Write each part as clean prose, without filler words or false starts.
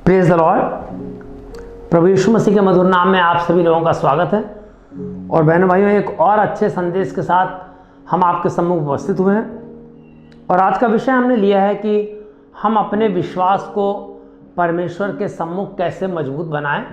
Praise the lord. प्रभु यीशु मसीह के मधुर नाम में आप सभी लोगों का स्वागत है। और बहनों भाइयों, एक और अच्छे संदेश के साथ हम आपके सम्मुख उपस्थित हुए हैं। और आज का विषय हमने लिया है कि हम अपने विश्वास को परमेश्वर के सम्मुख कैसे मजबूत बनाएं,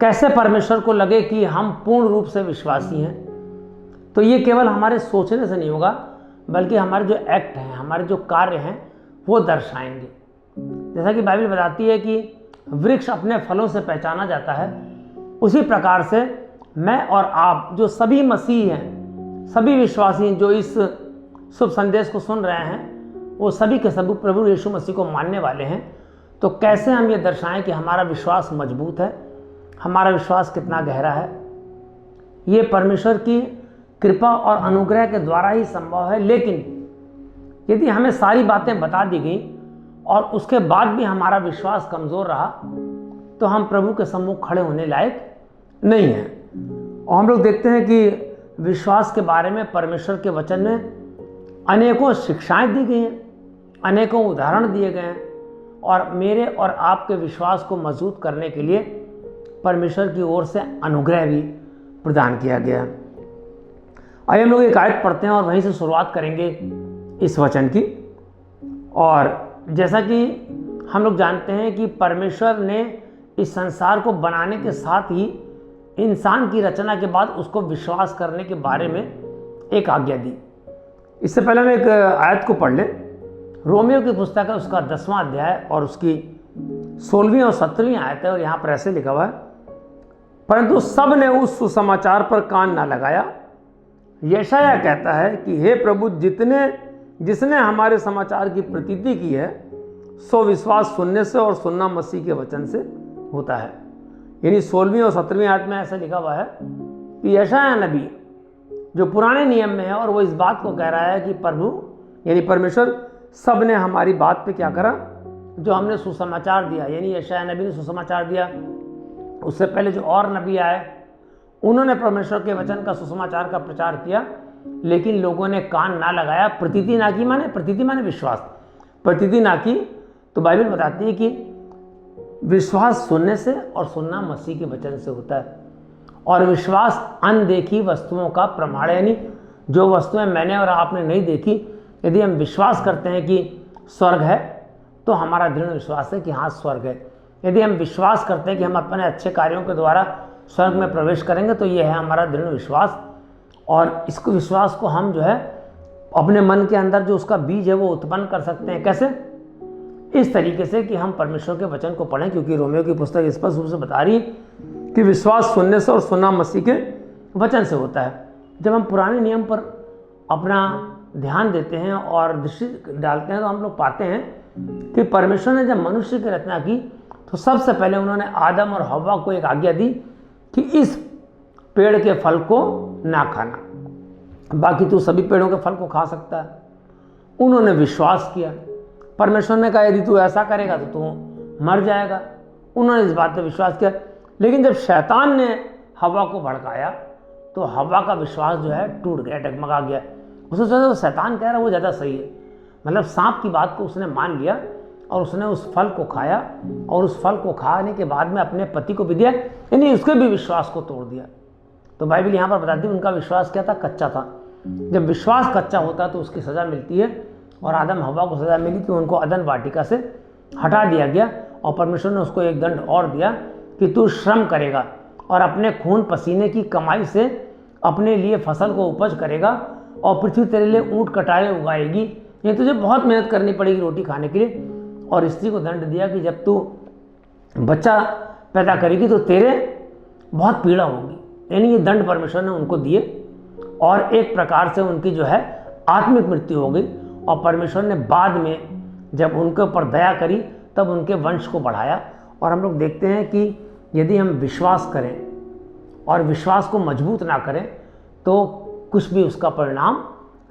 कैसे परमेश्वर को लगे कि हम पूर्ण रूप से विश्वासी हैं। तो ये केवल हमारे सोचने से नहीं होगा, बल्कि हमारे जो एक्ट हैं, हमारे जो कार्य हैं, वो दर्शाएंगे। जैसा कि बाइबल बताती है कि वृक्ष अपने फलों से पहचाना जाता है, उसी प्रकार से मैं और आप जो सभी मसीह हैं, सभी विश्वासी हैं जो इस शुभ संदेश को सुन रहे हैं, वो सभी के सभी प्रभु यीशु मसीह को मानने वाले हैं। तो कैसे हम ये दर्शाएं कि हमारा विश्वास मजबूत है, हमारा विश्वास कितना गहरा है। ये परमेश्वर की कृपा और अनुग्रह के द्वारा ही संभव है। लेकिन यदि हमें सारी बातें बता दी गई और उसके बाद भी हमारा विश्वास कमज़ोर रहा, तो हम प्रभु के सम्मुख खड़े होने लायक नहीं हैं। और हम लोग देखते हैं कि विश्वास के बारे में परमेश्वर के वचन में अनेकों शिक्षाएं दी गई हैं, अनेकों उदाहरण दिए गए हैं। और मेरे और आपके विश्वास को मजबूत करने के लिए परमेश्वर की ओर से अनुग्रह भी प्रदान किया गया है। आइए हम लोग एक आयत पढ़ते हैं और वहीं से शुरुआत करेंगे इस वचन की। और जैसा कि हम लोग जानते हैं कि परमेश्वर ने इस संसार को बनाने के साथ ही इंसान की रचना के बाद उसको विश्वास करने के बारे में एक आज्ञा दी। इससे पहले हम एक आयत को पढ़ लें। रोमियो की पुस्तक है, उसका 10वां अध्याय और उसकी 16वीं और 17वीं आयत है। और यहाँ पर ऐसे लिखा हुआ है, परंतु सब ने उस सुसमाचार पर कान ना लगाया। यशायाह कहता है कि हे प्रभु, जिसने हमारे समाचार की प्रतीति की है, सो विश्वास सुनने से और सुनना मसीह के वचन से होता है। यानी 16वीं और 17वीं आयत में ऐसा लिखा हुआ है कि यशायाह नबी जो पुराने नियम में है, और वो इस बात को कह रहा है कि प्रभु यानी परमेश्वर सब ने हमारी बात पे क्या करा, जो हमने सुसमाचार दिया। यानी यशायाह नबी ने सुसमाचार दिया। उससे पहले जो और नबी आए, उन्होंने परमेश्वर के वचन का सुसमाचार का प्रचार किया, लेकिन लोगों ने कान ना लगाया। प्रतीति ना की, प्रतीति माने विश्वास, प्रतीति ना की। तो बाइबल बताती है कि विश्वास सुनने से और सुनना मसीह के वचन से होता है। और विश्वास अनदेखी वस्तुओं का प्रमाण है। यानी जो वस्तुएं मैंने और आपने नहीं देखी, यदि हम विश्वास करते हैं कि स्वर्ग है, तो हमारा दृढ़ विश्वास है कि हाँ स्वर्ग है। यदि हम विश्वास करते हैं कि हम अपने अच्छे कार्यों के द्वारा स्वर्ग में प्रवेश करेंगे, तो यह है हमारा दृढ़ विश्वास। और इसको विश्वास को हम जो है अपने मन के अंदर जो उसका बीज है वो उत्पन्न कर सकते हैं। कैसे? इस तरीके से कि हम परमेश्वर के वचन को पढ़ें, क्योंकि रोमियो की पुस्तक स्पष्ट रूप से बता रही है कि विश्वास सुनने से और सुनना मसीह के वचन से होता है। जब हम पुराने नियम पर अपना ध्यान देते हैं और दृष्टि डालते हैं, तो हम लोग पाते हैं कि परमेश्वर ने जब मनुष्य की रचना की, तो सबसे पहले उन्होंने आदम और हव्वा को एक आज्ञा दी कि इस पेड़ के फल को ना खाना, बाकी तू सभी पेड़ों के फल को खा सकता है। उन्होंने विश्वास किया। परमेश्वर ने कहा यदि तू ऐसा करेगा तो तू मर जाएगा। उन्होंने इस बात पर विश्वास किया। लेकिन जब शैतान ने हव्वा को भड़काया, तो हव्वा का विश्वास जो है टूट गया, डगमगा गया। उसने सोचा तो शैतान कह रहा है वो ज़्यादा सही है। मतलब सांप की बात को उसने मान लिया और उसने उस फल को खाया, और उस फल को खाने के बाद में अपने पति को भी दिया, यानी उसके भी विश्वास को तोड़ दिया। तो बाइबल यहाँ पर बताती है उनका विश्वास क्या था? कच्चा था। जब विश्वास कच्चा होता है तो उसकी सज़ा मिलती है। और आदम हव्वा को सज़ा मिली कि उनको अदन वाटिका से हटा दिया गया, और परमेश्वर ने उसको एक दंड और दिया कि तू श्रम करेगा और अपने खून पसीने की कमाई से अपने लिए फसल को उपज करेगा, और पृथ्वी तेरे लिए ऊँट कटारे उगाएगी। ये तुझे बहुत मेहनत करनी पड़ेगी रोटी खाने के लिए। और स्त्री को दंड दिया कि जब तू बच्चा पैदा करेगी तो तेरे बहुत पीड़ा होगी। यानी ये दंड परमेश्वर ने उनको दिए, और एक प्रकार से उनकी जो है आत्मिक मृत्यु हो गई। और परमेश्वर ने बाद में जब उनके ऊपर दया करी, तब उनके वंश को बढ़ाया। और हम लोग देखते हैं कि यदि हम विश्वास करें और विश्वास को मजबूत ना करें, तो कुछ भी उसका परिणाम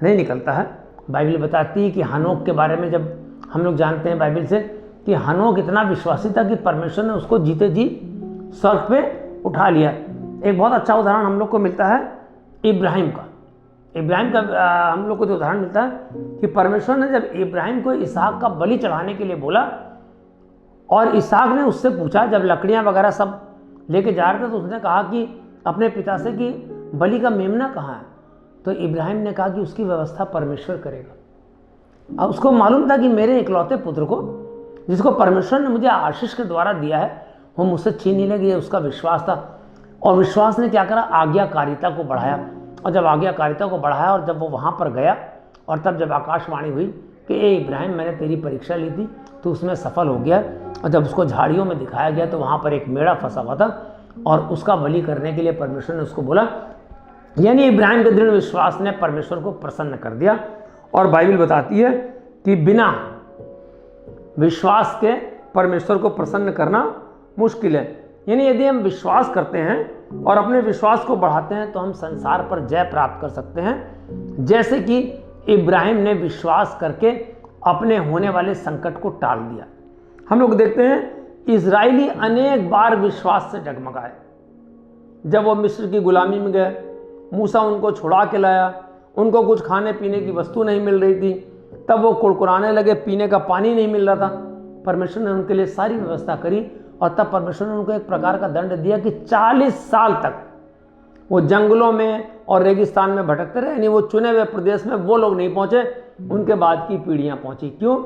नहीं निकलता है। बाइबल बताती है कि हनोक के बारे में जब हम लोग जानते हैं बाइबल से कि हनोक इतना विश्वासी था कि परमेश्वर ने उसको जीते जी स्वर्ग पे उठा लिया। एक बहुत अच्छा उदाहरण हम लोग को मिलता है इब्राहिम का। हम लोग को जो उदाहरण मिलता है कि परमेश्वर ने जब इब्राहिम को इसहाक का बलि चढ़ाने के लिए बोला, और इसहाक ने उससे पूछा, जब लकड़ियाँ वगैरह सब लेके जा रहे थे तो उसने कहा कि अपने पिता से कि बलि का मेमना कहाँ है? तो इब्राहिम ने कहा कि उसकी व्यवस्था परमेश्वर करेगा। अब उसको मालूम था कि मेरे इकलौते पुत्र को, जिसको परमेश्वर ने मुझे आशीष के द्वारा दिया है, वो मुझसे छीन नहीं लेगी, उसका विश्वास था। और विश्वास ने क्या करा? आज्ञाकारिता को बढ़ाया। और जब आज्ञाकारिता को बढ़ाया और जब वो वहाँ पर गया, और तब जब आकाशवाणी हुई कि ए इब्राहिम, मैंने तेरी परीक्षा ली थी, तो उसमें सफल हो गया। और जब उसको झाड़ियों में दिखाया गया तो वहाँ पर एक मेढ़ा फंसा हुआ था, और उसका बलि करने के लिए परमेश्वर ने उसको बोला। यानी इब्राहिम के दृढ़ विश्वास ने परमेश्वर को प्रसन्न कर दिया। और बाइबल बताती है कि बिना विश्वास के परमेश्वर को प्रसन्न करना मुश्किल है। यानी यदि हम विश्वास करते हैं और अपने विश्वास को बढ़ाते हैं तो हम संसार पर जय प्राप्त कर सकते हैं, जैसे कि इब्राहिम ने विश्वास करके अपने होने वाले संकट को टाल दिया। हम लोग देखते हैं इजरायली अनेक बार विश्वास से डगमगाए। जब वो मिस्र की गुलामी में गए, मूसा उनको छुड़ा के लाया, उनको कुछ खाने पीने की वस्तु नहीं मिल रही थी, तब वो कुड़कुड़ाने लगे, पीने का पानी नहीं मिल रहा था। परमेश्वर ने उनके लिए सारी व्यवस्था करी, और तब परमेश्वर ने उनको एक प्रकार का दंड दिया कि 40 साल तक वो जंगलों में और रेगिस्तान में भटकते रहे। यानी वो चुने हुए प्रदेश में वो लोग नहीं पहुंचे, उनके बाद की पीढ़ियां पहुंची। क्यों?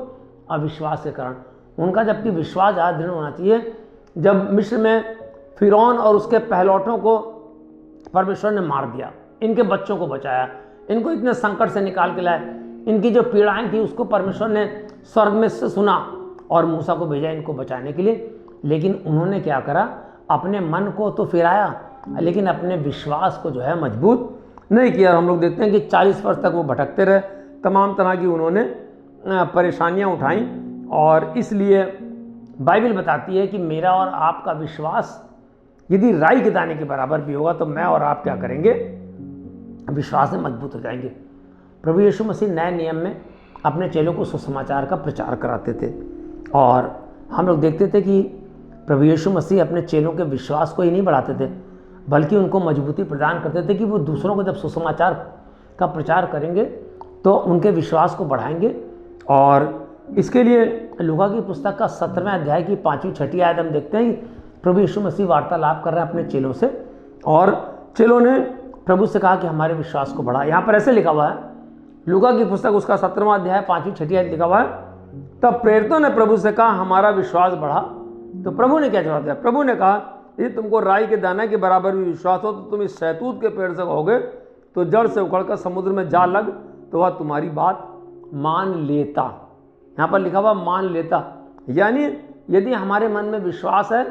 अविश्वास के कारण। उनका जबकि विश्वास ज़्यादा दृढ़ होना चाहिए। जब मिस्र में फिरौन और उसके पहलौठों को परमेश्वर ने मार दिया, इनके बच्चों को बचाया, इनको इतने संकट से निकाल के लाए, इनकी जो पीड़ाएं थी उसको परमेश्वर ने स्वर्ग में से सुना और मूसा को भेजा इनको बचाने के लिए। लेकिन उन्होंने क्या करा? अपने मन को तो फिराया, लेकिन अपने विश्वास को जो है मजबूत नहीं किया। हम लोग देखते हैं कि 40 वर्ष तक वो भटकते रहे, तमाम तरह की उन्होंने परेशानियां उठाई। और इसलिए बाइबल बताती है कि मेरा और आपका विश्वास यदि राई के दाने के बराबर भी होगा तो मैं और आप क्या करेंगे? विश्वास में मजबूत हो जाएंगे। प्रभु यीशु मसीह नए नियम में अपने चेलों को सुसमाचार का प्रचार कराते थे, और हम लोग देखते थे कि प्रभु यीशु मसीह अपने चेलों के विश्वास को ही नहीं बढ़ाते थे, बल्कि उनको मजबूती प्रदान करते थे कि वो दूसरों को जब सुसमाचार का प्रचार करेंगे तो उनके विश्वास को बढ़ाएंगे। और इसके लिए लूका की पुस्तक का 17वें अध्याय की 5वीं-6वीं आयत हम देखते हैं कि प्रभु यीशु मसीह वार्तालाप कर रहे हैं अपने चेलों से, और चेलों ने प्रभु से कहा कि हमारे विश्वास को बढ़ा। यहाँ पर ऐसे लिखा हुआ है, लूका की पुस्तक उसका 17वां अध्याय 5वीं-6वीं आयत लिखा हुआ है, तब प्रेरितों ने प्रभु से कहा हमारा विश्वास बढ़ा। तो प्रभु ने क्या जवाब दिया? प्रभु ने कहा यदि तुमको राई के दाने के बराबर भी विश्वास हो तो तुम इस शहतूत के पेड़ से कहोगे तो जड़ से उखड़कर समुद्र में जा लग, तो वह तुम्हारी बात मान लेता। यहाँ पर लिखा हुआ मान लेता। यानी यदि हमारे मन में विश्वास है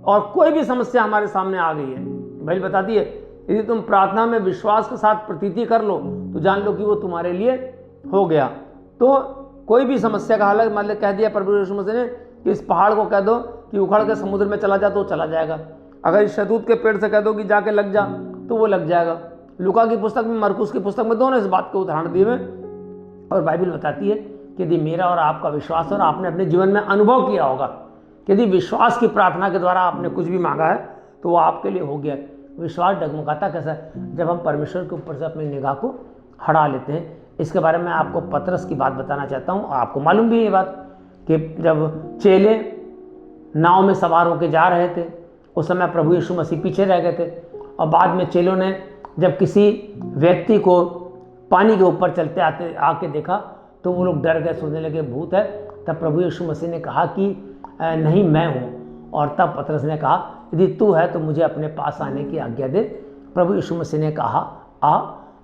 और कोई भी समस्या हमारे सामने आ गई है, भाई बताती है, यदि तुम प्रार्थना में विश्वास के साथ प्रतीति कर लो तो जान लो कि वो तुम्हारे लिए हो गया। तो कोई भी समस्या का हल मतलब कह दिया प्रभु यीशु मसीह ने कि इस पहाड़ को कह दो कि उखड़ के समुद्र में चला जा तो चला जाएगा। अगर इस शहतूत के पेड़ से कह दो कि जाके लग जा तो वो लग जाएगा। लूका की पुस्तक में, मरकुस की पुस्तक में दोनों इस बात के उदाहरण दिए हुए। और बाइबल बताती है कि यदि मेरा और आपका विश्वास और आपने अपने जीवन में अनुभव किया होगा कि यदि विश्वास की प्रार्थना के द्वारा आपने कुछ भी मांगा है तो वो आपके लिए हो गया। विश्वास डगमगाता कैसा है? जब हम परमेश्वर के ऊपर से अपनी निगाह को हटा लेते हैं। इसके बारे में आपको पतरस की बात बताना चाहता हूँ। आपको मालूम भी है ये बात कि जब चेले नाव में सवार होकर जा रहे थे उस समय प्रभु यीशु मसीह पीछे रह गए थे, और बाद में चेलों ने जब किसी व्यक्ति को पानी के ऊपर चलते आते आके देखा तो वो लोग डर गए, सोचने लगे भूत है। तब प्रभु यीशु मसीह ने कहा कि नहीं मैं हूँ, और तब पतरस ने कहा यदि तू है तो मुझे अपने पास आने की आज्ञा दे। प्रभु यीशु मसीह ने कहा आ,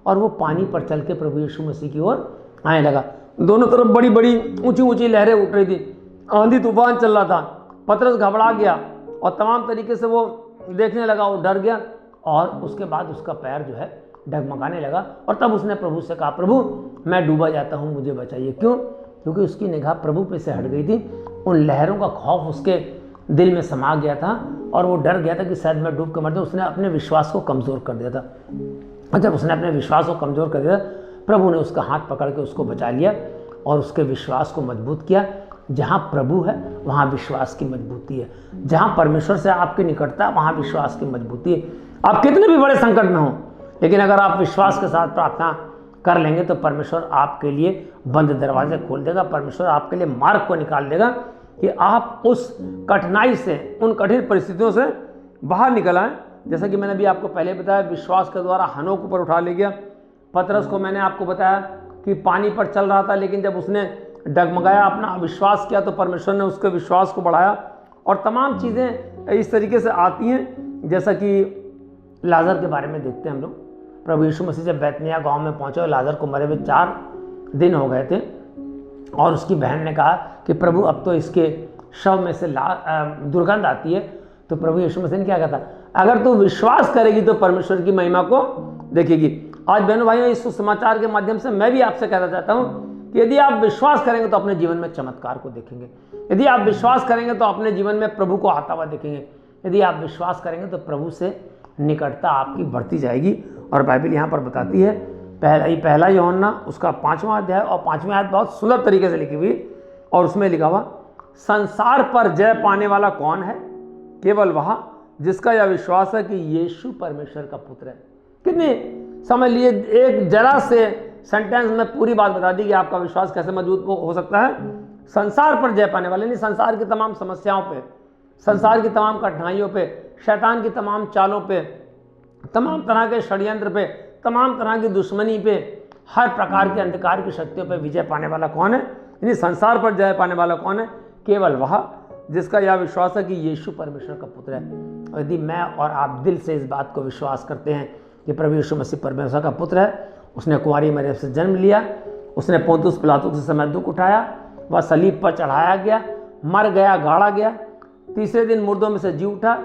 और वो पानी पर चल के प्रभु यीशु मसीह की ओर आने लगा। दोनों तरफ बड़ी बड़ी ऊंची ऊंची लहरें उठ रही थी, आंधी तूफान चल रहा था। पतरस घबरा गया और तमाम तरीके से वो देखने लगा, वो डर गया, और उसके बाद उसका पैर जो है डगमगाने लगा। और तब उसने प्रभु से कहा प्रभु मैं डूबा जाता हूँ, मुझे बचाइए। क्यों? क्योंकि उसकी निगाह प्रभु पे से हट गई थी। उन लहरों का खौफ उसके दिल में समा गया था और वो डर गया था कि शायद मैं डूब के मर जाऊँ। उसने अपने विश्वास को कमज़ोर कर दिया था, और जब उसने अपने विश्वास को कमज़ोर कर दिया प्रभु ने उसका हाथ पकड़ के उसको बचा लिया और उसके विश्वास को मजबूत किया। जहाँ प्रभु है वहाँ विश्वास की मजबूती है। जहाँ परमेश्वर से आपकी निकटता है वहाँ विश्वास की मजबूती है। आप कितने भी बड़े संकट में हों, लेकिन अगर आप विश्वास के साथ प्रार्थना कर लेंगे तो परमेश्वर आपके लिए बंद दरवाजे खोल देगा, परमेश्वर आपके लिए मार्ग को निकाल देगा कि आप उस कठिनाई से, उन कठिन परिस्थितियों से बाहर निकल आए। जैसा कि मैंने अभी आपको पहले बताया, विश्वास के द्वारा हनोक ऊपर उठा ले गया। पतरस को मैंने आपको बताया कि पानी पर चल रहा था, लेकिन जब उसने डगमगाया, अपना विश्वास किया, तो परमेश्वर ने उसके विश्वास को बढ़ाया। और तमाम चीज़ें इस तरीके से आती हैं, जैसा कि लाजर के बारे में देखते हैं हम लोग। प्रभु यीशु मसीह जब बैतनिया गांव में पहुंचे और लाजर को मरे हुए 4 दिन हो गए थे, और उसकी बहन ने कहा कि प्रभु अब तो इसके शव में से दुर्गंध आती है, तो प्रभु यीशु मसीह ने क्या कहा था, अगर तू विश्वास करेगी तो परमेश्वर की महिमा को देखेगी। आज बहनों भाइयों, इस सुसमाचार के माध्यम से मैं भी आपसे कहना चाहता हूँ कि यदि आप विश्वास करेंगे तो अपने जीवन में चमत्कार को देखेंगे। यदि आप विश्वास करेंगे तो अपने जीवन में प्रभु को आता हुआ देखेंगे। यदि आप विश्वास करेंगे तो प्रभु से निकटता आपकी बढ़ती जाएगी। और बाइबल यहाँ पर बताती है, पहला यूहन्ना उसका 5वां अध्याय और 5वीं आयत बहुत सुंदर तरीके से लिखी हुई, और उसमें लिखा हुआ, संसार पर जय पाने वाला कौन है? केवल वह जिसका यह विश्वास है कि यीशु परमेश्वर का पुत्र है। कितने समझ लिए, एक जरा से सेंटेंस में पूरी बात बता दी कि आपका विश्वास कैसे मजबूत हो सकता है। संसार पर जय पाने वाले, नहीं संसार की तमाम समस्याओं पे, संसार की तमाम कठिनाइयों पे, शैतान की तमाम चालों पे, तमाम तरह के षड्यंत्र पे, तमाम तरह की दुश्मनी पे, हर प्रकार के अंधकार की शक्तियों पे विजय पाने वाला कौन है? यानी संसार पर जय पाने वाला कौन है? केवल वह जिसका यह विश्वास है कि यीशु परमेश्वर का पुत्र है। और यदि मैं और आप दिल से इस बात को विश्वास करते हैं कि प्रभु यीशु मसीह परमेश्वर का पुत्र है, उसने कुंवारी मरियम से जन्म लिया, उसने पोंतुस पिलातुस के समय दुख उठाया, वह सलीब पर चढ़ाया गया, मर गया, गाड़ा गया, तीसरे दिन मुर्दों में से जी उठा,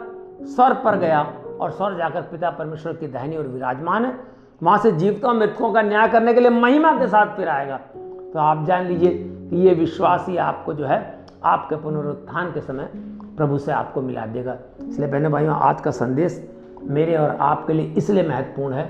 स्वर्ग पर गया और स्वर्ग जाकर पिता परमेश्वर की दाहिनी ओर विराजमान है, वहाँ से जीवितों और मृतकों का न्याय करने के लिए महिमा के साथ फिर आएगा। तो आप जान लीजिए कि ये विश्वास ही आपको जो है आपके पुनरुत्थान के समय प्रभु से आपको मिला देगा। इसलिए बहनों भाइयों, आज का संदेश मेरे और आपके लिए इसलिए महत्वपूर्ण है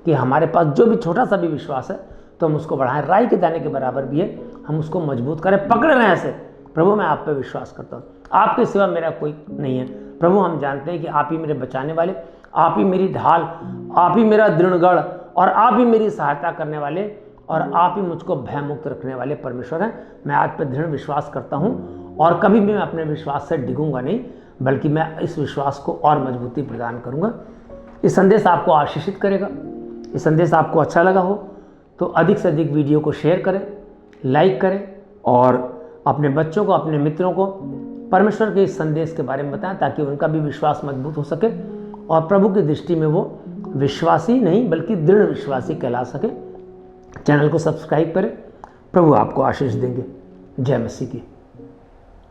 कि हमारे पास जो भी छोटा सा भी विश्वास है तो हम उसको बढ़ाएं। राई के दाने के बराबर भी है, हम उसको मजबूत करें, पकड़े रहें ऐसे। प्रभु मैं आप पे विश्वास करता हूँ, आपके सिवा मेरा कोई नहीं है। प्रभु हम जानते हैं कि आप ही मेरे बचाने वाले, आप ही मेरी ढाल, आप ही मेरा दृढ़गढ़, और आप ही मेरी सहायता करने वाले, और आप ही मुझको भयमुक्त रखने वाले परमेश्वर हैं। मैं आज पे दृढ़ विश्वास करता हूँ और कभी भी मैं अपने विश्वास से डिगूंगा नहीं, बल्कि मैं इस विश्वास को और मजबूती प्रदान करूँगा। ये संदेश आपको आशीषित करेगा। ये संदेश आपको अच्छा लगा हो तो अधिक से अधिक वीडियो को शेयर करें, लाइक करें, और अपने बच्चों को, अपने मित्रों को परमेश्वर के इस संदेश के बारे में बताएं, ताकि उनका भी विश्वास मजबूत हो सके और प्रभु की दृष्टि में वो विश्वासी नहीं बल्कि दृढ़ विश्वासी कहला सके। चैनल को सब्सक्राइब करें। प्रभु आपको आशीष देंगे। जय मसीह की।